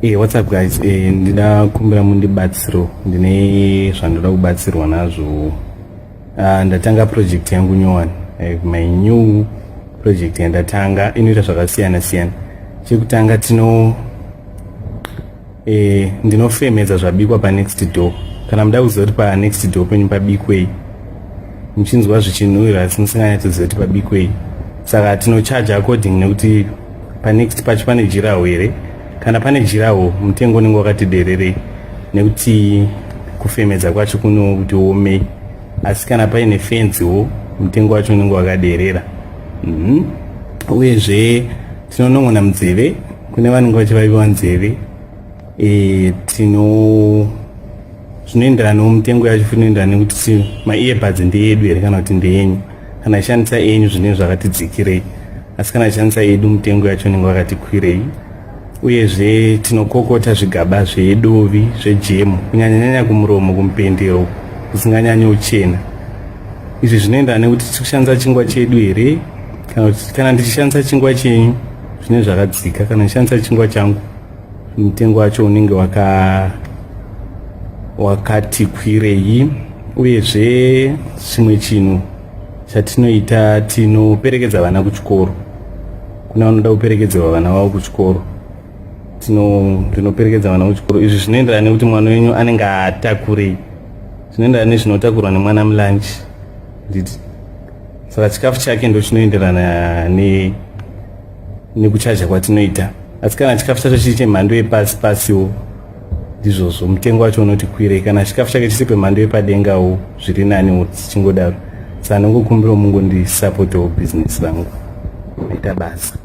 What's up guys? Ndida kumbira mundibatsiro. Ndine zvandoda kubatsirwa nazvo. Ndatanga project yangu nyowani. My new project yandatanga inoita zvakasiyana siyana. Chekutanga ndinofemedza zvabikwa panext door. Kana muda kuziva kuti panext door penyu pabikwei. Muchinzwa zvichinhuhwira asi musinganyatsoziva kuti pabikwei. Saka tinocharge according nekuti panext pacho pane jiraho here. Kana pane jiraho mutengo unenge wakati dererei nekuti kufemedza kwacho kuno kuti uome, asi kana paine fenziwo mutengo wacho unenge wakaderera. Uyezve tinonong'ona munzeve kune vanenge vachivaviwa nzeve. Zvinoenderana nomutengo yacho, zvinoenderana nekuti ma-earbuds ndeedu here kana kuti ndeyenyu. Kana ishandisa enyu zvinenge zvakatidzikirei, asi kana ishandisa edu mutengo yacho unenge wakati kwirei. Uyezve tinokokota zvigaba zvedovi zvejemu kunyanyanyanya kumuromo, kumupendero kusinganyanyi uchena. Izvi zvinoenderana nekuti tikushandisa chingwa chedu here kana ndichishandisa chingwa chenyu zvine zvakadzika. Kana ndichishandisa chingwa changu mutengo wacho unenge wakati kwirei. Uyezve chimwe chinhu chatinoita, tinoperekedza vana kuchikoro. Kuna vanoda kuperekedzerwa vana vavo kuchikoro, ndinoperekedza vana kuchikoro. Izvi zvinoenderana nekuti mwana wenyu anenge atakurei, zvinoenderana nezvinotakurwa nemwana mulanchi. Saka chikafu chake ndo chinoenderana nekuchaja kwatinoita. Asi kana chikafu chacho chiri chemhando yepasi pasiwo, ndizvozvo mutengo wacho unoti kwirei. Kana chikafu chake chiri pemhando yepadengawo, zviri naniwo dzichingodaro. Saka ndingokumbira mungondisapotwo business rangu. Maita basa.